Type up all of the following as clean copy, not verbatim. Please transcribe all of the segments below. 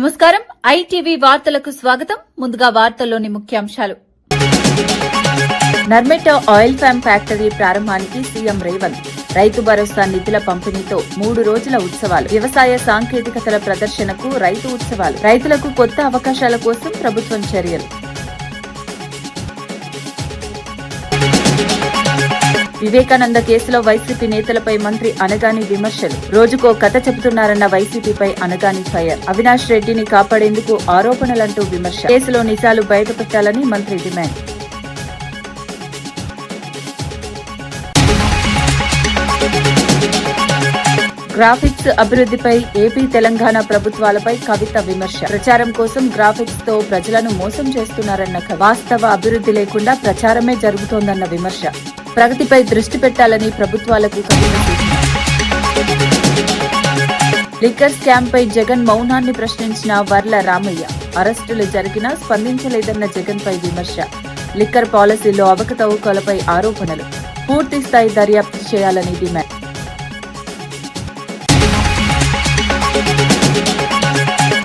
నమస్కారం ఐటీవీ వార్తలకు స్వాగతం. ముందుగా వార్తల్లోని ముఖ్యాంశాలు. నర్మెటా ఆయిల్ ఫామ్ ఫ్యాక్టరీ ప్రారంభానికి సీఎం రేవంత్, రైతు భరోసా నిధుల పంపిణీతో 3 రోజుల ఉత్సవాలు, వ్యవసాయ సాంకేతికతల ప్రదర్శనకు రైతు ఉత్సవాలు, రైతులకు కొత్త అవకాశాల కోసం ప్రభుత్వం చర్యలు. వివేకానంద కేసులో వైసీపీ నేతలపై మంత్రి అనగాని విమర్శలు, రోజుకో కథ చెబుతున్నారన్న వైసీపీపై అనగాని ఫైర్. అవినాష్ రెడ్డిని కాపాడేందుకు ఆరోపణలంటూ విమర్శ, కేసులో నిజాలు బయటపెట్టాలని మంత్రి డిమాండ్. గ్రాఫిక్స్ అభివృద్ధిపై ఏపీ తెలంగాణ ప్రభుత్వాలపై కవిత విమర్శ, ప్రచారం కోసం గ్రాఫిక్స్ తో ప్రజలను మోసం చేస్తున్నారన్న వాస్తవ అభివృద్ధి లేకుండా ప్రచారమే జరుగుతోందన్న విమర్శ. ప్రగతిపై దృష్టి పెట్టాలని ప్రభుత్వాలకు కవిత సూచన. లిక్కర్ స్కామ్ పై జగన్ మౌనాన్ని ప్రశ్నించిన వర్ల రామయ్య, అరెస్టులు జరిగినా స్పందించలేదన్న జగన్ పై విమర్శ. లిక్కర్ పాలసీలో అవకతవకలపై ఆరోపణలు, పూర్తి స్థాయి దర్యాప్తు చేయాలని డిమాండ్.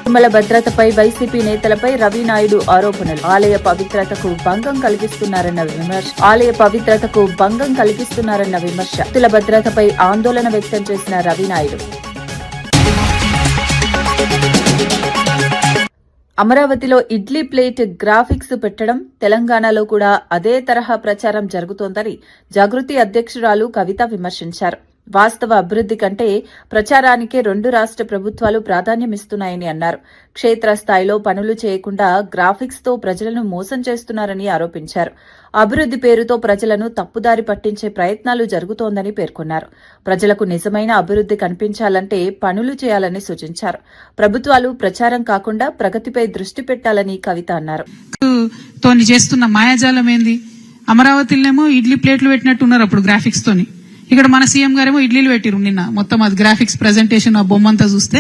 తిరుమల భద్రతపై వైసీపీ నేతలపై రవినాయుడు ఆరోపణలు, ఆలయ పవిత్రతకు భంగం కలిగిస్తున్నారన్న విమర్శ. భక్తుల భద్రతపై ఆందోళన వ్యక్తం చేసిన రవినాయుడు. అమరావతిలో ఇడ్లీ ప్లేట్ గ్రాఫిక్స్ పెట్టడం, తెలంగాణలో కూడా అదే తరహా ప్రచారం జరుగుతోందని జాగృతి అధ్యక్షురాలు కవిత విమర్శించారు. వాస్తవ అభివృద్ధి కంటే ప్రచారానికే 2 రాష్ట్ర ప్రభుత్వాలు ప్రాధాన్యమిస్తున్నాయని అన్నారు. క్షేత్రస్థాయిలో పనులు చేయకుండా గ్రాఫిక్స్ తో ప్రజలను మోసం చేస్తున్నారని ఆరోపించారు. అభివృద్ధి పేరుతో ప్రజలను తప్పుదారి పట్టించే ప్రయత్నాలు జరుగుతోందని పేర్కొన్నారు. ప్రజలకు నిజమైన అభివృద్ధి కనిపించాలంటే పనులు చేయాలని సూచించారు. ప్రభుత్వాలు ప్రచారం కాకుండా ప్రగతిపై దృష్టి పెట్టాలని కవిత అన్నారు. చేస్తున్న మాయాజాలం ఏంది? అమరావతిలోనేమో ఇడ్లీ ప్లేట్లు పెట్టినట్టున్నారు అప్పుడు గ్రాఫిక్స్ తోని. ఇక్కడ మన సీఎం గారేమో ఇడ్లీలు పెట్టిరు నిన్న. మొత్తం అది గ్రాఫిక్స్ ప్రెజెంటేషన్ ఆ బొమ్మంతా చూస్తే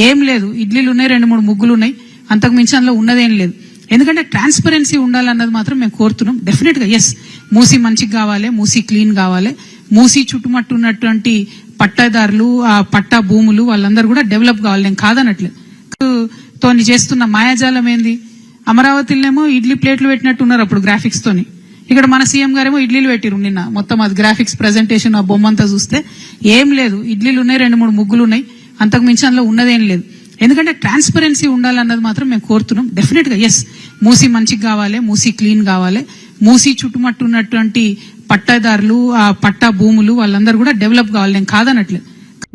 ఏం లేదు. ఇడ్లీలు ఉన్నాయి, 2-3 ముగ్గులు ఉన్నాయి, అంతకు మించి అందులో ఉన్నదేం లేదు. ఎందుకంటే ట్రాన్స్పరెన్సీ ఉండాలన్నది మాత్రం మేము కోరుతున్నాం. డెఫినెట్ గా ఎస్, మూసీ మంచిగా కావాలి, మూసీ క్లీన్ కావాలి, మూసీ చుట్టుమట్టు ఉన్నటువంటి పట్టాదారులు, ఆ పట్టా భూములు వాళ్ళందరూ కూడా డెవలప్ కావాలి. నేను కాదనట్లేదు. తోని చేస్తున్న మాయాజాలం ఏంది? అమరావతిలోనేమో ఇడ్లీ ప్లేట్లు పెట్టినట్టున్నారు అప్పుడు గ్రాఫిక్స్ తోని. ఇక్కడ మన సీఎం గారేమో ఇడ్లీలు పెట్టిరు నిన్న. మొత్తం అది గ్రాఫిక్స్ ప్రెజెంటేషన్ ఆ బొమ్మంతా చూస్తే ఏం లేదు. ఇడ్లీలు ఉన్నాయి, 2-3 ముగ్గులు ఉన్నాయి, అంతకు మించి అందులో ఉన్నదేం లేదు. ఎందుకంటే ట్రాన్స్పరెన్సీ ఉండాలన్నది మాత్రం మేము కోరుతున్నాం. డెఫినెట్ గా ఎస్, మూసీ మంచిగా కావాలి, మూసీ క్లీన్ కావాలి, మూసీ చుట్టుమట్టు ఉన్నటువంటి పట్టాదారులు, ఆ పట్టా భూములు వాళ్ళందరూ కూడా డెవలప్ కావాలి. నేను కాదనట్లేదు.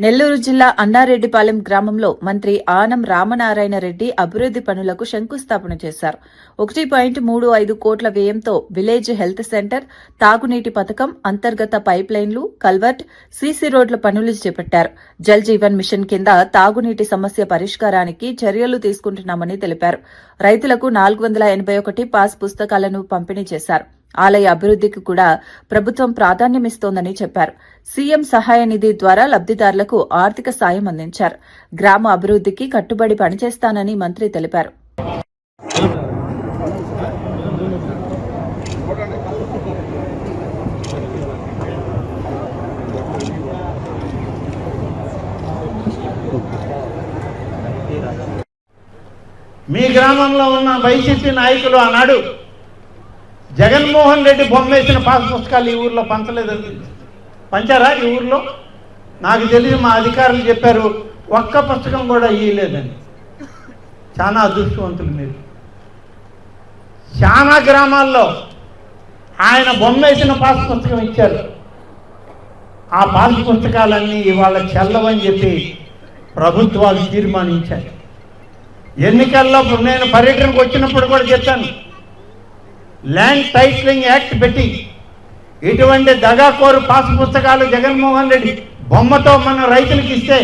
నెల్లూరు జిల్లా అన్నారెడ్డిపాలెం గ్రామంలో మంత్రి ఆనం రామనారాయణ రెడ్డి అభివృద్ది పనులకు శంకుస్థాపన చేశారు. 1.35 కోట్ల వ్యయంతో విలేజ్ హెల్త్ సెంటర్, తాగునీటి పథకం అంతర్గత పైప్ లైన్లు, కల్వర్ట్, సీసీ రోడ్ల పనులు చేపట్టారు. జల్ జీవన్ మిషన్ కింద తాగునీటి సమస్య పరిష్కారానికి చర్యలు తీసుకుంటున్నామని తెలిపారు. రైతులకు 481 పాస్ పుస్తకాలను పంపిణీ చేశారు. ఆలయ అభివృద్ధికి కూడా ప్రభుత్వం ప్రాధాన్యమిస్తోందని చెప్పారు. సీఎం సహాయ నిధి ద్వారా లబ్దిదారులకు ఆర్థిక సాయం అందించారు. గ్రామ అభివృద్ధికి కట్టుబడి పనిచేస్తానని మంత్రి తెలిపారు. మీ గ్రామంలో ఉన్న వైసీపీ నాయకులు ఆనాడు జగన్మోహన్ రెడ్డి బొమ్మేసిన పాస్ పుస్తకాలు ఈ ఊర్లో పంచలేదండి. పంచారా ఈ ఊర్లో? నాకు తెలిసి మా అధికారులు చెప్పారు, ఒక్క పుస్తకం కూడా ఇవ్వలేదని. చాలా అదృష్టవంతులు మీరు. చాలా గ్రామాల్లో ఆయన బొమ్మేసిన పాస్ పుస్తకం ఇచ్చారు. ఆ పాస్ పుస్తకాలన్నీ ఇవాళ చెల్లవని చెప్పి ప్రభుత్వాలు తీర్మానించారు. ఎన్నికల్లో నేను పర్యటనకు వచ్చినప్పుడు కూడా చెప్పాను, ల్యాండ్ టైటిలింగ్ యాక్ట్ పెట్టి ఇటువంటి దగాకోరు పాస్ పుస్తకాలు జగన్మోహన్ రెడ్డి బొమ్మతో మన రైతులకు ఇస్తే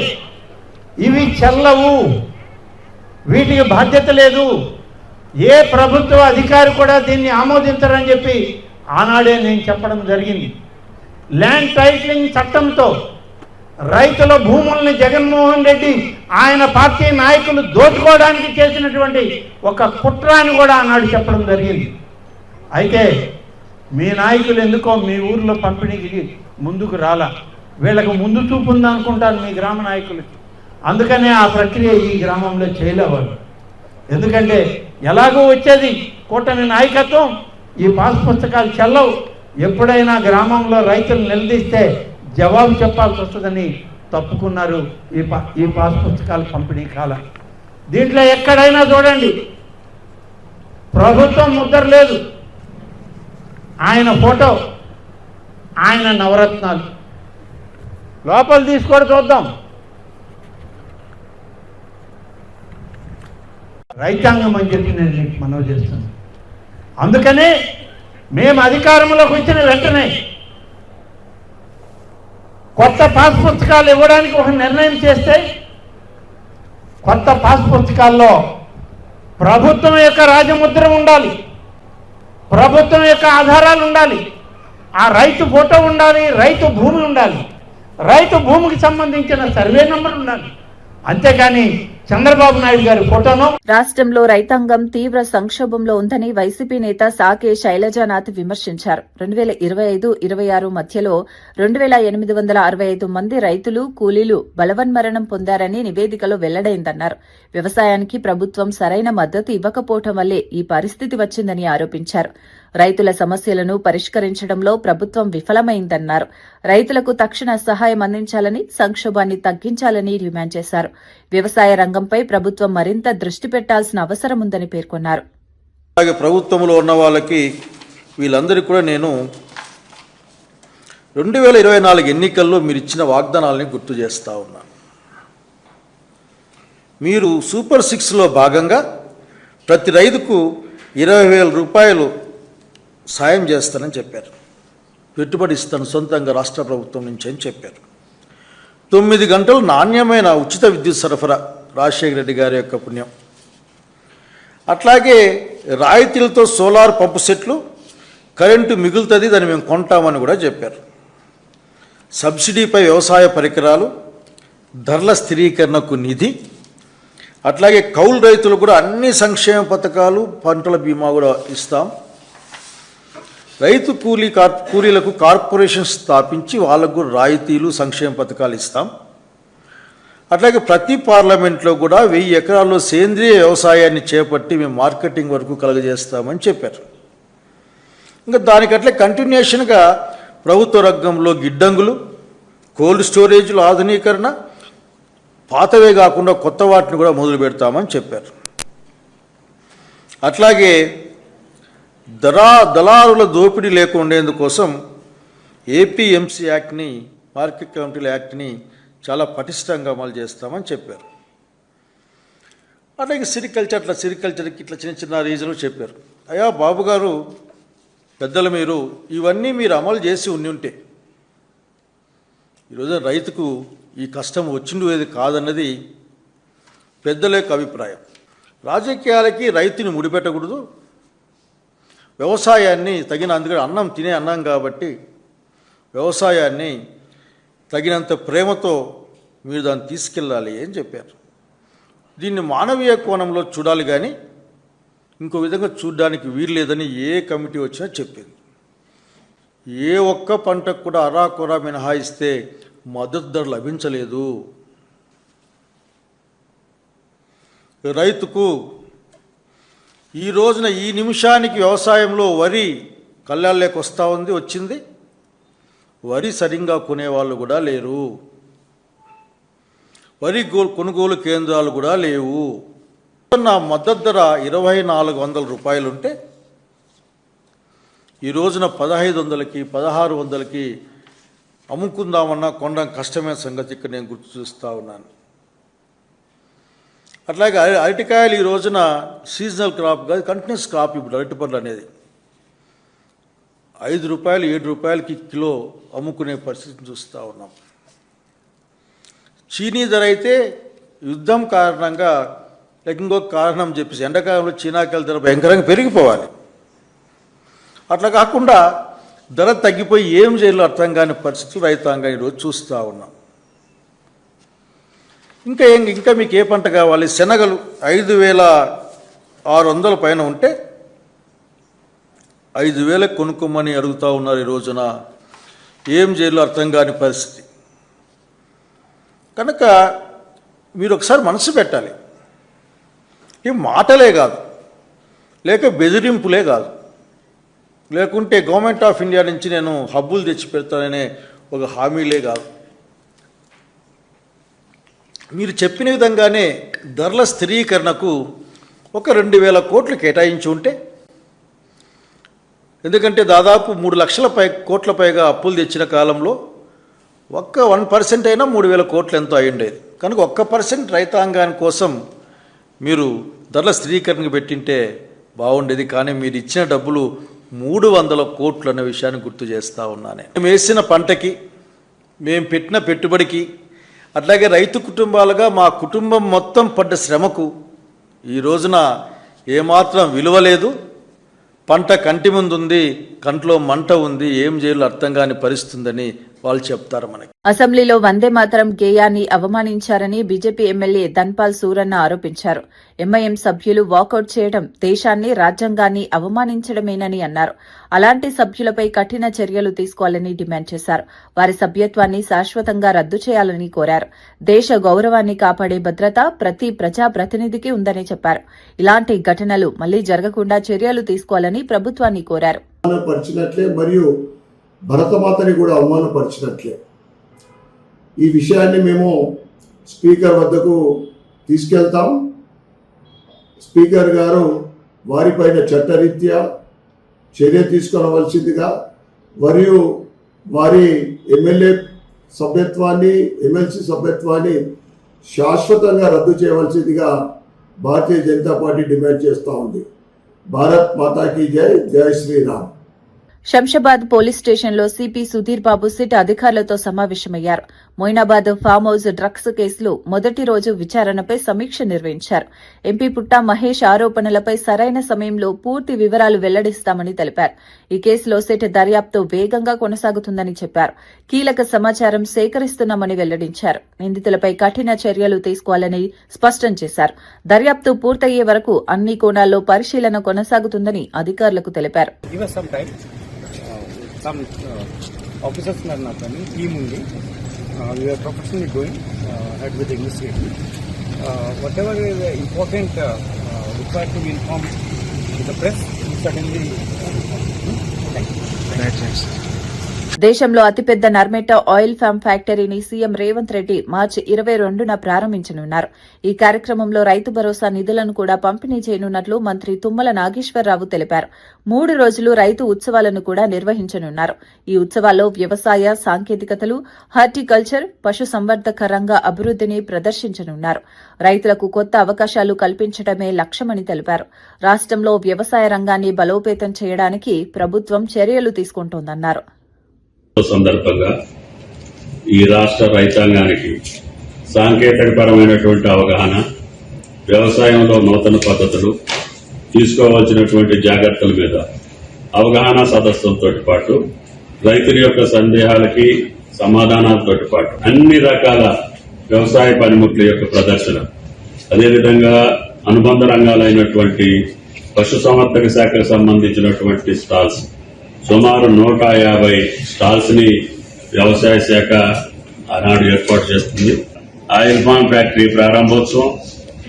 ఇవి చెల్లవు, వీటికి బాధ్యత లేదు, ఏ ప్రభుత్వ అధికారి కూడా దీన్ని ఆమోదించరని చెప్పి ఆనాడే నేను చెప్పడం జరిగింది. ల్యాండ్ టైటిలింగ్ చట్టంతో రైతుల భూముల్ని జగన్మోహన్ రెడ్డి ఆయన పార్టీ నాయకులు దోచుకోవడానికి చేసినటువంటి ఒక కుట్ర అని కూడా ఆనాడు చెప్పడం జరిగింది. అయితే మీ నాయకులు ఎందుకో మీ ఊర్లో పంపిణీకి ముందుకు రాలా. వీళ్ళకు ముందు చూపు ఉందనుకుంటాను మీ గ్రామ నాయకులకి. అందుకనే ఆ ప్రక్రియ ఈ గ్రామంలో చేయలేవాళ్ళు. ఎందుకంటే ఎలాగో వచ్చేది కూటమి నాయకత్వం, ఈ పాస్ పుస్తకాలు చెల్లవు, ఎప్పుడైనా గ్రామంలో రైతులు నిలదీస్తే జవాబు చెప్పాల్సి వస్తుందని తప్పుకున్నారు ఈ పాస్ పుస్తకాల పంపిణీ కాలం. దీంట్లో ఎక్కడైనా చూడండి ప్రభుత్వం ముద్ర లేదు, ఆయన ఫోటో, ఆయన నవరత్నాలు. లోపల తీసుకొని చూద్దాం. రైతాంగం అని చెప్పి నేను మీకు మనవి చేస్తాను. అందుకనే మేము అధికారంలోకి వచ్చిన వెంటనే కొత్త పాస్ పుస్తకాలు ఇవ్వడానికి ఒక నిర్ణయం చేస్తే, కొత్త పాస్ పుస్తకాల్లో ప్రభుత్వం యొక్క రాజముద్ర ఉండాలి, ప్రభుత్వం యొక్క ఆధారాలు ఉండాలి, ఆ రైతు ఫోటో ఉండాలి, రైతు భూమి ఉండాలి, రైతు భూమికి సంబంధించిన సర్వే నెంబర్ ఉండాలి. అంతేకాని చంద్రబాబు నాయుడు గారి ఫోటోను. రాష్ట్రంలో రైతాంగం తీవ్ర సంక్షోభంలో ఉందని వైసీపీ నేత సాకే శైలజానాథ్ విమర్శించారు. 2025-26 మధ్యలో 2865 మంది రైతులు, కూలీలు బలవన్మరణం పొందారని నివేదికలో వెల్లడైందన్నారు. వ్యవసాయానికి ప్రభుత్వం సరైన మద్దతు ఇవ్వకపోవటం వల్లే ఈ పరిస్థితి వచ్చిందని ఆరోపించారు. రైతుల సమస్యలను పరిష్కరించడంలో ప్రభుత్వం విఫలమైందన్నారు. రైతులకు తక్షణ సహాయం అందించాలని, సంక్షోభాన్ని తగ్గించాలని డిమాండ్ చేశారు. వ్యవసాయ రంగంపై ప్రభుత్వం మరింత దృష్టి పెట్టాల్సిన అవసరం ఉందని పేర్కొన్నారు. అలాగే ప్రభుత్వంలో ఉన్న వాళ్ళకి వీళ్ళందరికీ కూడా నేను 2024 ఎన్నికల్లో మీరు ఇచ్చిన వాగ్దానాలని గుర్తు చేస్తా ఉన్నాను. మీరు సూపర్ 6లో భాగంగా ప్రతి రైతుకు 20,000 రూపాయలు సాయం చేస్తానని చెప్పారు. పెట్టుబడి ఇస్తాను సొంతంగా రాష్ట్ర ప్రభుత్వం నుంచి అని చెప్పారు. 9 గంటలు నాణ్యమైన ఉచిత విద్యుత్ సరఫరా, రాజశేఖర రెడ్డి గారి యొక్క పుణ్యం. అట్లాగే రాయితీలతో సోలార్ పంపు సెట్లు, కరెంటు మిగులుతుంది, దాన్ని మేము కొంటామని కూడా చెప్పారు. సబ్సిడీపై వ్యవసాయ పరికరాలు, ధరల స్థిరీకరణకు నిధి, అట్లాగే కౌలు రైతులు కూడా అన్ని సంక్షేమ పథకాలు, పంటల బీమా కూడా ఇస్తాం. రైతు కూలీలకు కార్పొరేషన్ స్థాపించి వాళ్ళకు రాయితీలు, సంక్షేమ పథకాలు ఇస్తాం. అట్లాగే ప్రతి పార్లమెంట్లో కూడా 1000 ఎకరాల్లో సేంద్రియ వ్యవసాయాన్ని చేపట్టి మేము మార్కెటింగ్ వరకు కలుగజేస్తామని చెప్పారు. ఇంకా దానికట్లే కంటిన్యూషన్గా ప్రభుత్వ రంగంలో గిడ్డంగులు, కోల్డ్ స్టోరేజ్లు ఆధునీకరణ, పాతవే కాకుండా కొత్త వాటిని కూడా మొదలు పెడతామని చెప్పారు. అట్లాగే దళారుల దోపిడీ లేకుండేందుకోసం ఏపీఎంసీ యాక్ట్ని, మార్కెట్ కమిటీల యాక్ట్ని చాలా పటిష్టంగా అమలు చేస్తామని చెప్పారు. అట్లాగే సిరికల్చర్కి ఇట్లా చిన్న చిన్న రీజన్లు చెప్పారు. అయ్యా బాబు గారు, పెద్దలు, ఇవన్నీ మీరు అమలు చేసి ఉంటే ఈరోజు రైతుకు ఈ కష్టం వచ్చిండేది కాదన్నది పెద్దల యొక్క అభిప్రాయం. రాజకీయాలకి రైతుని ముడిపెట్టకూడదు, వ్యవసాయాన్ని అందుకని అన్నం తినే అన్నం కాబట్టి వ్యవసాయాన్ని తగినంత ప్రేమతో మీరు దాన్ని తీసుకెళ్ళాలి అని చెప్పారు. దీన్ని మానవీయ కోణంలో చూడాలి కానీ ఇంకో విధంగా చూడడానికి వీల్లేదని ఏ కమిటీ వచ్చినా చెప్పింది. ఏ ఒక్క పంటకు కూడా అరాకొరా మినహాయిస్తే మద్దతు ధర లభించలేదు. రైతుకు ఈ రోజున ఈ నిమిషానికి వ్యవసాయంలో వరి కళ్ళాల్లోకి వచ్చింది. వరి సరిగ్గా కొనేవాళ్ళు కూడా లేరు, వరి కొనుగోలు కేంద్రాలు కూడా లేవు. నా మద్దతు ధర 2,400 రూపాయలు ఉంటే ఈ రోజున 1,500కి 1,600కి అమ్ముకుందామన్నా కొనడం కష్టమైన సంగతి ఇక్కడ నేను గుర్తు చూస్తూ ఉన్నాను. అట్లాగే అరటికాయలు ఈ రోజున సీజనల్ క్రాప్ కాదు, కంటిన్యూస్ క్రాప్. ఇప్పుడు అరటి పండ్లు అనేది 5 రూపాయలు 7 రూపాయలకి కిలో అమ్ముకునే పరిస్థితిని చూస్తూ ఉన్నాం. చీనీ ధర అయితే యుద్ధం కారణంగా, లేక ఇంకొక కారణం చెప్పేసి ఎండాకాలంలో చీనాకాయల ధర భయంకరంగా పెరిగిపోవాలి. అట్లా కాకుండా ధర తగ్గిపోయి ఏం చేయాలో అర్థం కాని పరిస్థితులు రైతాంగం ఈరోజు చూస్తూ ఉన్నాం. ఇంకా మీకు ఏ పంట కావాలి? శనగలు 5,600 పైన ఉంటే 5,000 కొనుక్కోమని అడుగుతూ ఉన్నారు ఈ రోజున. ఏం చేయాలో అర్థం కాని పరిస్థితి. కనుక మీరు ఒకసారి మనసు పెట్టాలి. ఈ మాటలే కాదు, లేక బెదిరింపులే కాదు, లేకుంటే గవర్నమెంట్ ఆఫ్ ఇండియా నుంచి నేను హబ్బులు తెచ్చి పెడతాననే ఒక హామీలే కాదు. మీరు చెప్పిన విధంగానే ధరల స్థిరీకరణకు ఒక 2,000 కోట్లు కేటాయించి ఉంటే, ఎందుకంటే దాదాపు 3 లక్షల కోట్ల పైగా అప్పులు తెచ్చిన కాలంలో ఒక్క 1% అయినా 3,000 కోట్లు ఎంతో అయ్యుండేది. కనుక 1% రైతాంగాని కోసం మీరు ధరల స్థిరీకరణకు పెట్టింటే బాగుండేది. కానీ మీరు ఇచ్చిన డబ్బులు 300 కోట్లు అనే విషయాన్ని గుర్తు చేస్తూ ఉన్నాను. మేము వేసిన పంటకి, మేము పెట్టిన పెట్టుబడికి, అట్లాగే రైతు కుటుంబాలుగా మా కుటుంబం మొత్తం పడ్డ శ్రమకు ఈ రోజున ఏమాత్రం విలువ లేదు. పంట కంటి ముందు ఉంది, కంట్లో మంట ఉంది, ఏం చేయాలో అర్థం కాని పరిస్థితుందని వాళ్ళు చెప్తారు మనకి. అసెంబ్లీలో వందే మాతరం గేయాన్ని అవమానించారని బీజేపీ ఎమ్మెల్యే ధన్పాల్ సూరన్న ఆరోపించారు. ఎంఐఎం సభ్యులు వాకౌట్ చేయడం దేశాన్ని, రాజ్యాంగాన్ని అవమానించడమేనని అన్నారు. అలాంటి సభ్యులపై కఠిన చర్యలు తీసుకోవాలని డిమాండ్ చేశారు. వారి సభ్యత్వాన్ని శాశ్వతంగా రద్దు చేయాలని కోరారు. దేశ గౌరవాన్ని కాపాడే భద్రత ప్రతి ప్రజాప్రతినిధికి ఉందని చెప్పారు. ఇలాంటి ఘటనలు మళ్లీ జరగకుండా చర్యలు తీసుకోవాలని ప్రభుత్వాన్ని కోరారు. మరియు భరతమాతని కూడా అవమానపరిచినట్లే. ఈ విషయాన్ని మేము స్పీకర్ వద్దకు తీసుకెళ్తాం. స్పీకర్ గారు వారిపైన చట్టరీత్యా చర్య తీసుకోవలసిందిగా, మరియు వారి ఎమ్మెల్యే సభ్యత్వాన్ని, ఎమ్మెల్సీ సభ్యత్వాన్ని శాశ్వతంగా రద్దు చేయవలసిందిగా భారతీయ జనతా పార్టీ డిమాండ్ చేస్తూ ఉంది. భారత్ మాతాకి జై, జై శ్రీరామ్. శంషాబాద్ పోలీస్ స్టేషన్లో సిపి సుధీర్ బాబు సిట్ అధికారులతో సమావేశమయ్యారు. మొయినాబాద్ ఫామ్ హౌస్ డ్రగ్స్ కేసులో మొదటి రోజు విచారణపై సమీక్ష నిర్వహించారు. ఎంపీ పుట్టా మహేష్ ఆరోపణలపై సరైన సమయంలో పూర్తి వివరాలు వెల్లడిస్తామని తెలిపారు. ఈ కేసులో సిట్ దర్యాప్తు వేగంగా కొనసాగుతుందని చెప్పారు. కీలక సమాచారం సేకరిస్తున్నామని వెల్లడించారు. నిందితులపై కఠిన చర్యలు తీసుకోవాలని స్పష్టం చేశారు. దర్యాప్తు పూర్తయ్యే వరకు అన్ని కోణాల్లో పరిశీలన కొనసాగుతుందని అధికారులకు తెలిపారు. Some officers are not running, team only. We are professionally going ahead with the investigation. Whatever is important required to be informed to the press, we certainly thank you. దేశంలో అతిపెద్ద నర్మేట ఆయిల్ ఫామ్ ఫ్యాక్టరీని CM Revanth Reddy మార్చి 22న ప్రారంభించనున్నారు. ఈ కార్యక్రమంలో రైతు భరోసా నిధులను కూడా పంపిణీ చేయనున్నట్లు మంత్రి తుమ్మల నాగేశ్వరరావు తెలిపారు. 3 రోజులు రైతు ఉత్సవాలను కూడా నిర్వహించనున్నారు. ఈ ఉత్సవాల్లో వ్యవసాయ సాంకేతికతలు, హార్టికల్చర్, పశుసంవర్ధక రంగ అభివృద్దిని ప్రదర్శించనున్నారు. రైతులకు కొత్త అవకాశాలు కల్పించడమే లక్ష్యమని తెలిపారు. రాష్ట్రంలో వ్యవసాయ రంగాన్ని బలోపేతం చేయడానికి ప్రభుత్వం చర్యలు తీసుకుంటోందన్నారు. సందర్భంగా ఈ రాష్ట్ర రైతాంగానికి సాంకేతికపరమైనటువంటి అవగాహన, వ్యవసాయంలో నూతన పద్ధతులు, తీసుకోవాల్సినటువంటి జాగ్రత్తల మీద అవగాహన సదస్సులతో పాటు రైతుల యొక్క సందేహాలకి సమాధానాలతో పాటు అన్ని రకాల వ్యవసాయ పనిముట్ల యొక్క ప్రదర్శన, అదేవిధంగా అనుబంధ రంగాలైనటువంటి పశుసంవర్ధక శాఖకు సంబంధించినటువంటి స్టాల్స్, సుమారు 150 స్టాల్స్ ని వ్యవసాయ శాఖ ఆనాడు ఏర్పాటు చేస్తుంది. ఆయిల్ ఫామ్ ఫ్యాక్టరీ ప్రారంభోత్సవం,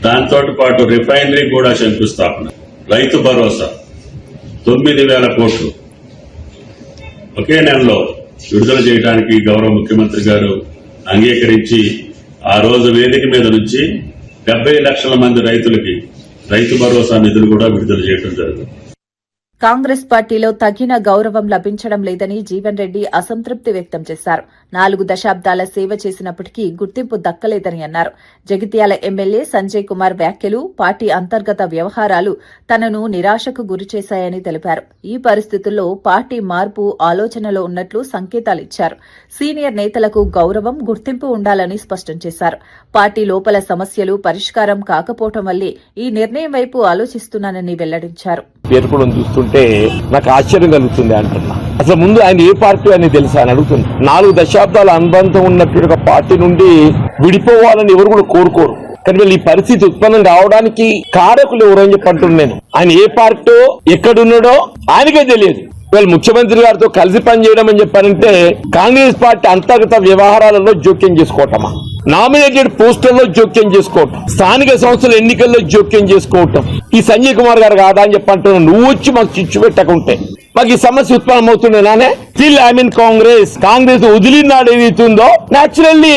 దాంతో పాటు రిఫైనరీ కూడా శంకుస్థాపన, రైతు భరోసా 9,000 కోట్లు ఒకే నెలలో విడుదల చేయడానికి గౌరవ ముఖ్యమంత్రి గారు అంగీకరించి ఆ రోజు వేదిక మీద నుంచి 70 లక్షల మంది రైతులకి రైతు భరోసా నిధులు కూడా విడుదల చేయడం జరిగింది. కాంగ్రెస్ పార్టీలో తగిన గౌరవం లభించడం లేదని జీవన్ రెడ్డి అసంతృప్తి వ్యక్తం చేశారు. 4 దశాబ్దాల సేవ చేసినప్పటికీ గుర్తింపు దక్కలేదని అన్నారు. జగిత్యాల ఎమ్మెల్యే సంజయ్ కుమార్ వ్యాఖ్యలు, పార్టీ అంతర్గత వ్యవహారాలు తనను నిరాశకు గురిచేశాయని తెలిపారు. ఈ పరిస్థితుల్లో పార్టీ మార్పు ఆలోచనలో ఉన్నట్లు సంకేతాలిచ్చారు. సీనియర్ నేతలకు గౌరవం, గుర్తింపు ఉండాలని స్పష్టం చేశారు. పార్టీ లోపల సమస్యలు పరిష్కారం కాకపోవడం వల్లే ఈ నిర్ణయం వైపు ఆలోచిస్తున్నానని వెల్లడించారు. పేర్కొనడం చూస్తుంటే నాకు ఆశ్చర్యం కలుగుతుంది అంటున్నా. అసలు ముందు ఆయన ఏ పార్టీ అని తెలుసా అని అడుగుతుంది. 4 దశాబ్దాల అనుబంధం ఉన్నటువంటి ఒక పార్టీ నుండి విడిపోవాలని ఎవరు కూడా కోరుకోరు. కానీ వీళ్ళు ఈ పరిస్థితి ఉత్పన్నం కావడానికి కారకులు ఎవరని చెప్పి అంటున్నాను నేను. ఆయన ఏ పార్టీ ఎక్కడున్నాడో ఆయనకే తెలియదు. వీళ్ళు ముఖ్యమంత్రి గారితో కలిసి పనిచేయడం అని చెప్పారంటే కాంగ్రెస్ పార్టీ అంతర్గత వ్యవహారాలలో జోక్యం చేసుకోవటమా? నామినేటెడ్ పోస్టర్లో జోక్యం చేసుకోవటం, స్థానిక సంస్థల ఎన్నికల్లో జోక్యం చేసుకోవటం ఈ సంజయ్ కుమార్ గారు కాదా అని చెప్పంటున్నావు. నువ్వు వచ్చి మాకు చిచ్చు పెట్టకుంటే మాకు ఈ సమస్య ఉత్పన్నమవుతుండేనానే. స్టిల్ ఐ మీన్ కాంగ్రెస్ వదిలినాడు ఏదైతుందో న్యాచురల్లీ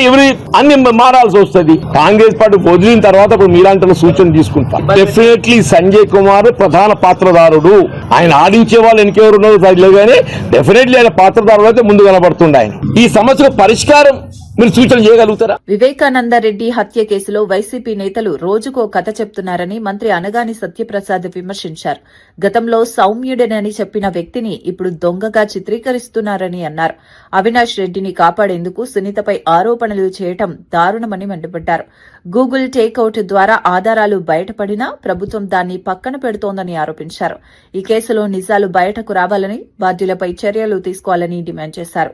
అన్ని మారాల్సి వస్తుంది. కాంగ్రెస్ పార్టీ వదిలిన తర్వాత ఇప్పుడు మీలాంటి సూచన తీసుకుంటాం. డెఫినెట్లీ సంజయ్ కుమార్ ప్రధాన పాత్రదారుడు. ఆయన ఆడించే వాళ్ళు ఎన్నికెవరు ఉన్నారో తెలియదు కానీ డెఫినెట్లీ ఆయన పాత్రదారుడు అయితే ముందు కనబడుతుండే. ఆయన ఈ సమస్యకు పరిష్కారం మీరు సూచన చేయగలుగుతారా? వివేకానందరెడ్డి హత్య కేసులో వైసీపీ నేతలు రోజుకో కథ చెప్తున్నారని మంత్రి అనగాని సత్యప్రసాద్ విమర్శించారు. గతంలో సౌమ్యుడనని చెప్పిన వ్యక్తిని ఇప్పుడు దొంగగా చిత్రీకరిస్తున్నారని అన్నారు. అవినాష్ రెడ్డిని కాపాడేందుకు సునీతపై ఆరోపణలు చేయటం దారుణమని మండిపడ్డారు. గూగుల్ టేక్అవుట్ ద్వారా ఆధారాలు బయటపడినా ప్రభుత్వం దాన్ని పక్కన పెడుతోందని ఆరోపించారు. ఈ కేసులో నిజాలు బయటకు రావాలని, బాధ్యులపై చర్యలు తీసుకోవాలని డిమాండ్ చేశారు.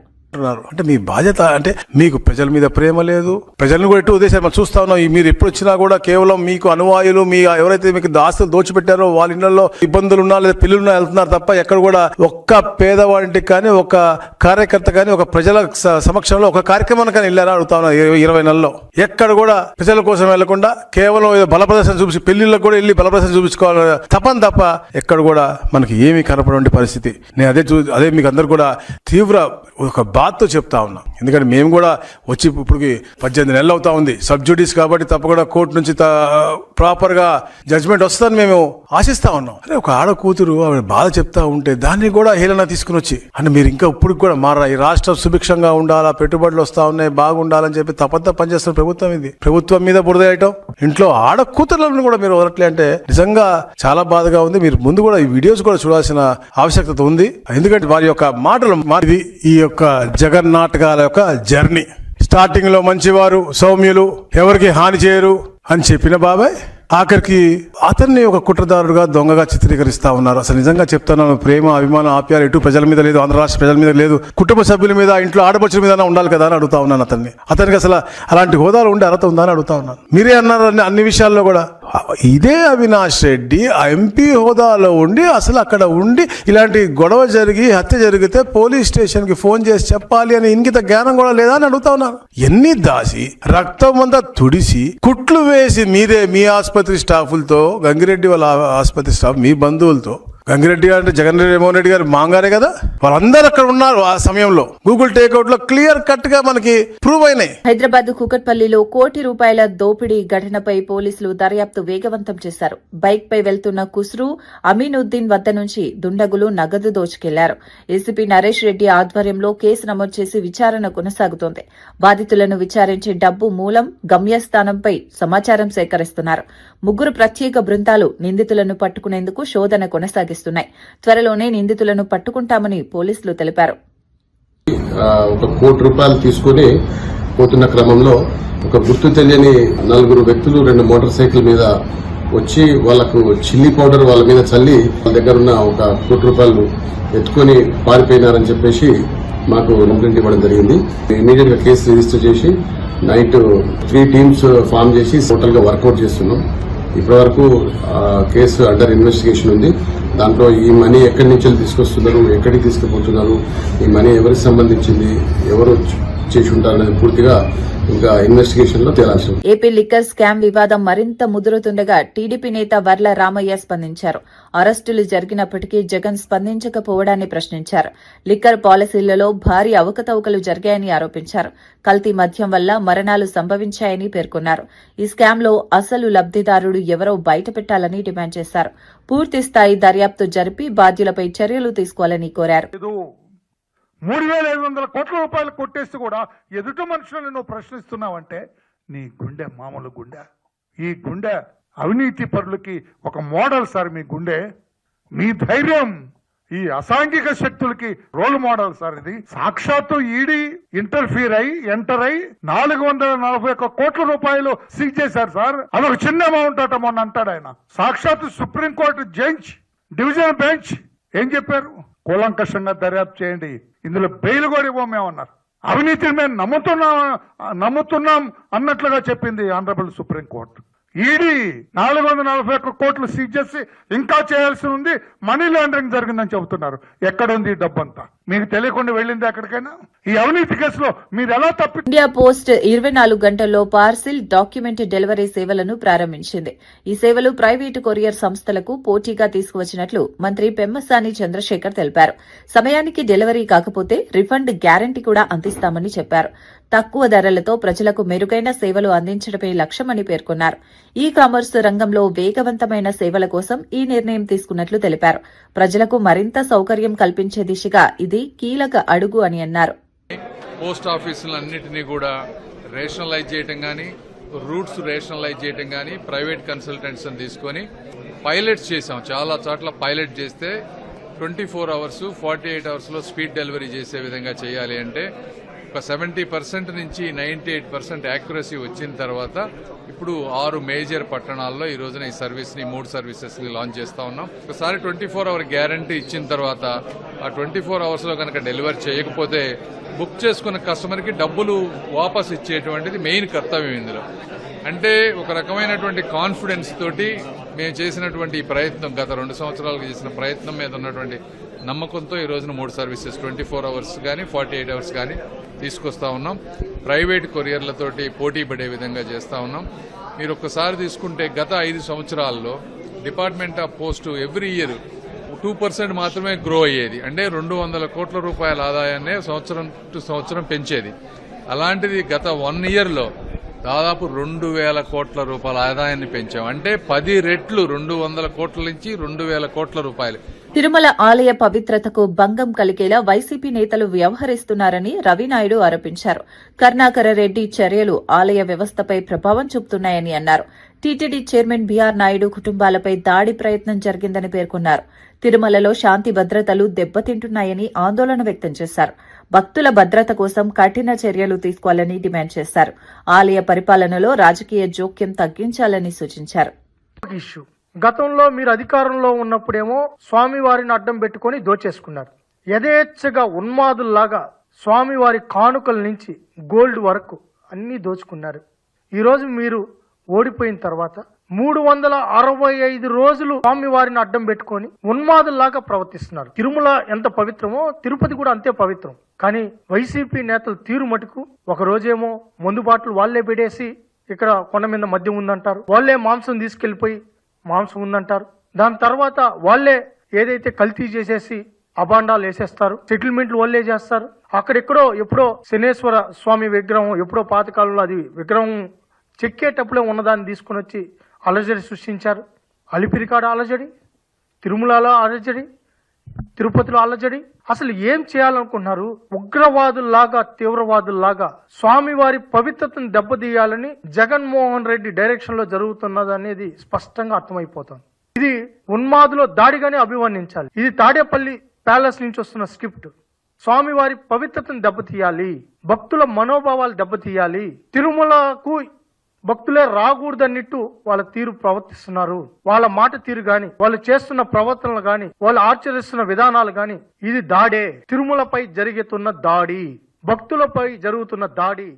అంటే మీ బాధ్యత అంటే మీకు ప్రజల మీద ప్రేమ లేదు, ప్రజలను కూడా ఎటు ఉద్దేశాలు మనం చూస్తా ఉన్నాం. మీరు ఎప్పుడు వచ్చినా కూడా కేవలం మీకు అనువాయులు, మీ ఎవరైతే మీకు ఆస్తులు దోచిపెట్టారో వాళ్ళ ఇళ్లలో ఇబ్బందులు ఉన్నా లేదా పిల్లలున్నా వెళ్తున్నారు తప్ప ఎక్కడ కూడా ఒక్క పేదవాడికి కానీ ఒక కార్యకర్త కానీ ఒక ప్రజల సమక్షంలో ఒక కార్యక్రమానికి కానీ వెళ్ళారా అడుగుతా ఉన్నారు. 20 నెలల్లో ఎక్కడ కూడా ప్రజల కోసం వెళ్లకుండా కేవలం బలప్రదర్శన చూపించి పెళ్లిళ్ళకు కూడా వెళ్ళి బలప్రదర్శన చూపించుకోవాలి తప్ప ఎక్కడ కూడా మనకి ఏమీ కనపడే పరిస్థితి. నేను అదే మీకు అందరు కూడా తీవ్ర ఒక బాధతో చెప్తా ఉన్నా. ఎందుకంటే మేము కూడా వచ్చి ఇప్పటికి 18 నెలలు అవుతా ఉంది. సబ్జుడీస్ కాబట్టి తప్పకుండా కోర్టు నుంచి ప్రాపర్ గా జడ్జ్మెంట్ వస్తుందని మేము ఆశిస్తా ఉన్నాం. అరే ఒక ఆడ కూతురు ఆవిడ బాధ చెప్తా ఉంటే దాన్ని కూడా హేళన తీసుకుని వచ్చి అంటే మీరు ఇంకా ఇప్పుడు కూడా మారా ఈ రాష్ట్రం సుభిక్షంగా ఉండాలా, పెట్టుబడులు వస్తా ఉన్నాయి, బాగుండాలని చెప్పి తప్పంతా పనిచేస్తున్న ప్రభుత్వం ఇది. ప్రభుత్వం మీద బురద వేయటం, ఇంట్లో ఆడ కూతుర్లను కూడా మీరు వదలట్లే అంటే నిజంగా చాలా బాధగా ఉంది. మీరు ముందు కూడా ఈ వీడియోస్ కూడా చూడాల్సిన ఆవశ్యకత ఉంది. ఎందుకంటే వారి యొక్క మాటలు మాది ఈ యొక్క జగన్ నాటకాల యొక్క జర్నీ. స్టార్టింగ్ లో మంచివారు, సౌమ్యులు, ఎవరికి హాని చేయరు అని చెప్పిన బాబాయ్ ఆఖరికి అతన్ని ఒక కుట్రదారుడుగా, దొంగగా చిత్రీకరిస్తా ఉన్నారు. అసలు నిజంగా చెప్తున్నాను, ప్రేమ, అభిమానం, ఆప్యాలు ఎటు ప్రజల మీద లేదు, ఆంధ్ర రాష్ట్ర ప్రజల మీద లేదు, కుటుంబ సభ్యుల మీద, ఇంట్లో ఆడపడుచుల మీద ఉండాలి కదా అని అడుగుతా ఉన్నాను. అతనికి అసలు అలాంటి హోదాలు ఉండే అర్హత ఉందా అని అడుగుతా ఉన్నాను. మీరే అన్నారు అన్ని విషయాల్లో కూడా. ఇదే అవినాష్ రెడ్డి ఎంపీ హోదాలో ఉండి అసలు అక్కడ ఉండి ఇలాంటి గొడవ జరిగి హత్య జరిగితే పోలీస్ స్టేషన్ కి ఫోన్ చేసి చెప్పాలి అని ఇంగిత జ్ఞానం కూడా లేదా అని అడుగుతా ఉన్నాను. ఎన్ని దాసి రక్తం అంతా తుడిసి కుట్లు వేసి మీరే మీ ఆసుపత్రి స్టాఫులతో, గంగిరెడ్డి వాళ్ళ ఆసుపత్రి స్టాఫ్, మీ బంధువులతో, గంగిరెడ్డి గారు అంటే జగన్మోహన్ రెడ్డి గారు మాంగారే కదా, వాళ్ళందరూ అక్కడ ఉన్నారు ఆ సమయంలో. గూగుల్ టేక్అవుట్ లో క్లియర్ కట్ గా మనకి ప్రూవ్ అయినాయి. హైదరాబాద్ కూకట్పల్లిలో ₹1 దోపిడీ ఘటనపై పోలీసులు దర్యాప్తు వేగవంతం చేశారు. బైక్ పై వెళ్తున్న కుస్రు అమీనుద్దీన్ వద్ద నుంచి దుండగులు నగదు దోచుకెళ్లారు. ఏసీపీ నరేష్ రెడ్డి ఆధ్వర్యంలో కేసు నమోదు చేసి విచారణ కొనసాగుతోంది. బాధితులను విచారించే డబ్బు మూలం, గమ్యస్థానంపై సమాచారం సేకరిస్తున్నారు. 3 ప్రత్యేక బృందాలు నిందితులను పట్టుకునేందుకు శోధన కొనసాగిస్తున్నాయి. త్వరలోనే నిందితులను పట్టుకుంటామని పోలీసులు తెలిపారు. ₹1 కోటి తీసుకుని పోతున్న క్రమంలో ఒక గుర్తు తెలియని 4 వ్యక్తులు 2 మోటార్ సైకిల్ మీద వచ్చి వాళ్లకు చిల్లీ పౌడర్ వాళ్ళ మీద చల్లి వాళ్ళ దగ్గర ఉన్న ₹1 కోటి ఎత్తుకొని పారిపోయినారని చెప్పేసి మాకు కంప్లైంట్ ఇవ్వడం జరిగింది. ఇమీడియట్ గా కేసు రిజిస్టర్ చేసి నైట్ 3 టీమ్స్ ఫామ్ చేసి టోటల్ గా వర్కౌట్ చేస్తున్నాం. ఇప్పటి వరకు కేసు అండర్ ఇన్వెస్టిగేషన్ ఉంది. దాంట్లో ఈ మనీ ఎక్కడి నుంచి తీసుకొస్తున్నారు, ఎక్కడికి తీసుకుపోతున్నారు, ఈ మనీ ఎవరికి సంబంధించింది, ఎవరు చేసి ఉంటారు అనేది పూర్తిగా ఇంకా ఇన్వెస్టిగేషన్ లో తేలాల్సి ఉంది. ఏపీ లిక్కర్ స్కామ్ వివాదం మరింత ముదురుతుండగా టీడీపీ నేత వర్ల రామయ్య స్పందించారు. అరెస్టులు జరిగినప్పటికీ జగన్ స్పందించకపోవడాన్ని ప్రశ్నించారు. లిక్కర్ పాలసీలలో భారీ అవకతవకలు జరిగాయని ఆరోపించారు. కల్తీ మద్యం వల్ల మరణాలు సంభవించాయని పేర్కొన్నారు. ఈ స్కామ్లో అసలు లబ్దిదారుడు ఎవరో బయటపెట్టాలని డిమాండ్ చేశారు. పూర్తిస్థాయి దర్యాప్తు జరిపి బాధ్యులపై చర్యలు తీసుకోవాలని కోరారు. 3,500 కోట్ల రూపాయలు కొట్టేసి కూడా ఎదుటి మనుషులను నువ్వు ప్రశ్నిస్తున్నావంటే నీ గుండె మామూలు గుండె. ఈ గుండె అవినీతి పరులకి ఒక మోడల్ సార్. మీ గుండె, మీ ధైర్యం ఈ అసాంఘిక శక్తులకి రోల్ మోడల్ సార్. ఇది సాక్షాత్తు ఈడీ ఎంటర్ అయి 441 కోట్ల రూపాయలు సీజ్ చేశారు సార్. అదొక చిన్న అమౌంట్ అట మొన్న అంటాడు ఆయన. సాక్షాత్తు సుప్రీంకోర్టు జడ్జ్, డివిజన్ బెంచ్ ఏం చెప్పారు? కూలంకషంగా దర్యాప్తు చేయండి, ఇందులో బెయిల్ కూడా ఇవ్వమేమన్నారు. అవినీతిని మేము నమ్ముతున్నాం అన్నట్లుగా చెప్పింది ఆనరబుల్ సుప్రీంకోర్టు. ఈడీ 441 కోట్లు సీజ్ చేసి ఇంకా చేయాల్సి ఉంది, మనీ లాండరింగ్ జరిగిందని చెబుతున్నారు. ఎక్కడుంది ఈ డబ్బంతా? మీకు తెలియకుండా వెళ్ళింది ఎక్కడికైనా? ఈ అవినీతి కేసులో మీరు ఎలా ఇండియా పోస్ట్ 24 గంటల్లో పార్సిల్ డాక్యుమెంట్ డెలివరీ సేవలను ప్రారంభించింది. ఈ సేవలు ప్రైవేటు కొరియర్ సంస్థలకు పోటీగా తీసుకువచ్చినట్లు మంత్రి పెమ్మసాని చంద్రశేఖర్ తెలిపారు. సమయానికి డెలివరీ కాకపోతే రిఫండ్ గ్యారంటీ కూడా అందిస్తామని చెప్పారు. తక్కువ ధరలతో ప్రజలకు మెరుగైన సేవలు అందించడమే లక్ష్యమని పేర్కొన్నారు. ఈ కామర్స్ రంగంలో వేగవంతమైన సేవల కోసం ఈ నిర్ణయం తీసుకున్నట్లు తెలిపారు. ప్రజలకు మరింత సౌకర్యం కల్పించే దిశగా ఇది కీలక అడుగు అని అన్నారు. పోస్ట్ ఆఫీసులన్నింటినీ కూడా రేషనలైజ్ చేయటం కానీ, రూట్స్ రేషనలైజ్ చేయటం కానీ, ప్రైవేట్ కన్సల్టెంట్స్ తీసుకొని పైలట్స్ చేశాం. చాలా చోట్ల పైలట్ చేస్తే 24 అవర్స్ 48 అవర్స్లో స్పీడ్ డెలివరీ చేసే విధంగా చేయాలి అంటే ఒక 70% నుంచి 98% యాక్యురసీ వచ్చిన తర్వాత ఇప్పుడు 6 మేజర్ పట్టణాల్లో ఈ రోజున ఈ సర్వీస్ని 3 సర్వీసెస్ని లాంచ్ చేస్తా ఉన్నాం. ఒకసారి 24 అవర్ గ్యారంటీ ఇచ్చిన తర్వాత ఆ 24 అవర్స్లో కనుక డెలివరీ చేయకపోతే బుక్ చేసుకున్న కస్టమర్కి డబ్బులు వాపస్ ఇచ్చేటువంటిది మెయిన్ కర్తవ్యం ఇందులో. అంటే ఒక రకమైనటువంటి కాన్ఫిడెన్స్ తోటి మేము చేసినటువంటి ఈ ప్రయత్నం, గత 2 సంవత్సరాలుగా చేసిన ప్రయత్నం మీద ఉన్నటువంటి నమ్మకంతో ఈ రోజున 3 సర్వీసెస్ 24 అవర్స్ కానీ 48 అవర్స్ కానీ తీసుకొస్తా ఉన్నాం. ప్రైవేట్ కొరియర్లతోటి పోటీ పడే విధంగా చేస్తా ఉన్నాం. మీరు ఒక్కసారి తీసుకుంటే గత 5 సంవత్సరాల్లో department of post every year 2% మాత్రమే గ్రో అయ్యేది. అంటే 200 కోట్ల రూపాయల ఆదాయాన్నే సంవత్సరం టు సంవత్సరం పెంచేది. అలాంటిది గత 1 ఇయర్లో దాదాపు 2000 కోట్ల రూపాయల ఆదాయాన్ని పెంచాం. అంటే 10 రెట్లు 200 కోట్ల నుంచి 2000 కోట్ల రూపాయలు. తిరుమల ఆలయ పవిత్రతకు భంగం కలిగేలా వైసీపీ నేతలు వ్యవహరిస్తున్నారని రవినాయుడు ఆరోపించారు. కరుణాకర రెడ్డి చర్యలు ఆలయ వ్యవస్థపై ప్రభావం చూపుతున్నాయని అన్నారు. టీటీడీ చైర్మన్ బీఆర్ నాయుడు కుటుంబాలపై దాడి ప్రయత్నం జరిగిందని పేర్కొన్నారు. తిరుమలలో శాంతి భద్రతలు దెబ్బతింటున్నాయని ఆందోళన వ్యక్తం చేశారు. భక్తుల భద్రత కోసం కఠిన చర్యలు తీసుకోవాలని డిమాండ్ చేశారు. ఆలయ పరిపాలనలో రాజకీయ జోక్యం తగ్గించాలని సూచించారు. గతంలో మీరు అధికారంలో ఉన్నప్పుడేమో స్వామివారిని అడ్డం పెట్టుకుని దోచేసుకున్నారు. యథేచ్ఛగా ఉన్మాదుల్లాగా స్వామివారి కానుకల నుంచి గోల్డ్ వరకు అన్నీ దోచుకున్నారు. ఈరోజు మీరు ఓడిపోయిన తర్వాత 365 రోజులు స్వామివారిని అడ్డం పెట్టుకొని ఉన్మాదుల్లాగా ప్రవర్తిస్తున్నారు. తిరుమల ఎంత పవిత్రమో తిరుపతి కూడా అంతే పవిత్రం. కానీ వైసీపీ నేతలు తీరు మటుకు ఒక రోజేమో మందు బాటలు వాళ్లే పెట్టేసి ఇక్కడ కొండ మీద మద్యం ఉందంటారు, వాళ్లే మాంసం తీసుకెళ్లిపోయి మాంసం ఉందంటారు. దాని తర్వాత వాళ్లే ఏదైతే కల్తీ చేసేసి అబాండాలు వేసేస్తారు, సెటిల్మెంట్లు వాళ్ళే చేస్తారు. అక్కడెక్కడో ఎప్పుడో శనేశ్వర స్వామి విగ్రహం ఎప్పుడో పాతకాలంలో అది విగ్రహం చెక్కేటప్పుడే ఉన్నదాన్ని తీసుకుని వచ్చి అలజడి సృష్టించారు. అలిపిరికాడ అలజడి, తిరుమలలో అలజడి, తిరుపతిలో అలజడి. అసలు ఏం చేయాలనుకుంటున్నారు? ఉగ్రవాదుల్లాగా తీవ్రవాదుల్లాగా స్వామివారి పవిత్రతను దెబ్బతీయాలని జగన్మోహన్ రెడ్డి డైరెక్షన్ లో జరుగుతున్నది అనేది స్పష్టంగా అర్థమైపోతుంది. ఇది ఉన్మాదులో దాడిగానే అభివర్ణించాలి. ఇది తాడేపల్లి ప్యాలెస్ నుంచి వస్తున్న స్క్రిప్ట్. స్వామివారి పవిత్రతను దెబ్బతీయాలి, భక్తుల మనోభావాలు దెబ్బతీయాలి, తిరుమలకు భక్తులే రాకూడదన్నట్టు వాళ్ళ తీరు ప్రవర్తిస్తున్నారు. వాళ్ళ మాట తీరు గాని, వాళ్ళు చేస్తున్న ప్రవర్తనలు గాని, వాళ్ళు ఆచరిస్తున్న విధానాలు గాని ఇది దాడే. తిరుమలపై జరుగుతున్న దాడి, భక్తులపై జరుగుతున్న దాడి.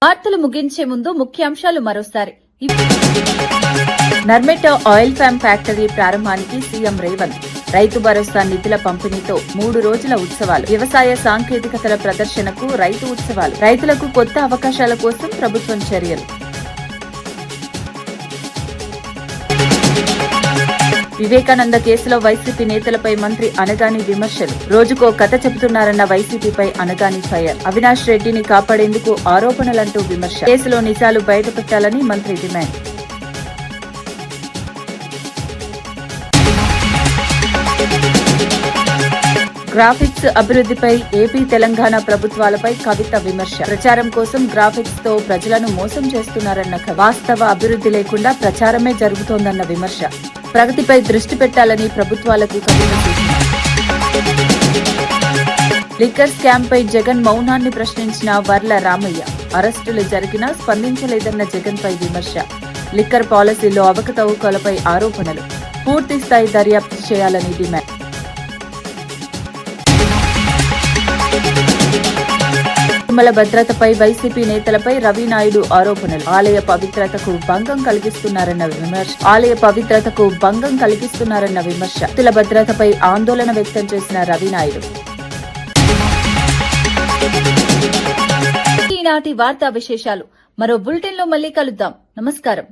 వార్తలు ముగించే ముందు ముఖ్యాంశాలు మరోసారి. నర్మెట ఆయిల్ ఫామ్ ఫ్యాక్టరీ ప్రారంభానికి సీఎం రేవంత్, రైతు భరోసా నిధుల పంపిణీతో 3 రోజుల ఉత్సవాలు, వ్యవసాయ సాంకేతికతల ప్రదర్శనకు రైతు ఉత్సవాలు, రైతులకు కొత్త అవకాశాల కోసం ప్రభుత్వం చర్యలు. వివేకానంద కేసులో వైసీపీ నేతలపై మంత్రి అనగాని విమర్శలు, రోజుకో కథ చెబుతున్నారన్న వైసీపీపై అనగాని ఫైర్, అవినాష్ రెడ్డిని కాపాడేందుకు ఆరోపణలంటూ విమర్శ, కేసులో నిజాలు బయటపెట్టాలని మంత్రి డిమాండ్. గ్రాఫిక్స్ అభివృద్ధిపై ఏపీ తెలంగాణ ప్రభుత్వాలపై కవిత విమర్శ, ప్రచారం కోసం గ్రాఫిక్స్ తో ప్రజలను మోసం చేస్తున్నారన్న వాస్తవ అభివృద్ధి లేకుండా ప్రచారమే జరుగుతోందన్న విమర్శ, ప్రగతిపై దృష్టి పెట్టాలని ప్రభుత్వాలకు కవిత సూచన. లిక్కర్ స్కామ్ పై జగన్ మౌనాన్ని ప్రశ్నించిన వర్ల రామయ్య, అరెస్టులు జరిగినా స్పందించలేదన్న జగన్ పై విమర్శ, లిక్కర్ పాలసీలో అవకతవకలపై ఆరోపణలు, పూర్తి స్థాయి దర్యాప్తు చేయాలని డిమాండ్. తిరుమల భద్రతపై వైసీపీ నేతలపై రవినాయుడు ఆరోపణలు. ఆలయ పవిత్రతకు భంగం కలిగిస్తున్నారన్న విమర్శ. భక్తుల భద్రతపై ఆందోళన వ్యక్తం చేసిన రవినాయుడు. ఈనాటి వార్తా విశేషాలు మరో బులెటిన్లో మళ్ళీ కలుద్దాం. నమస్కారం.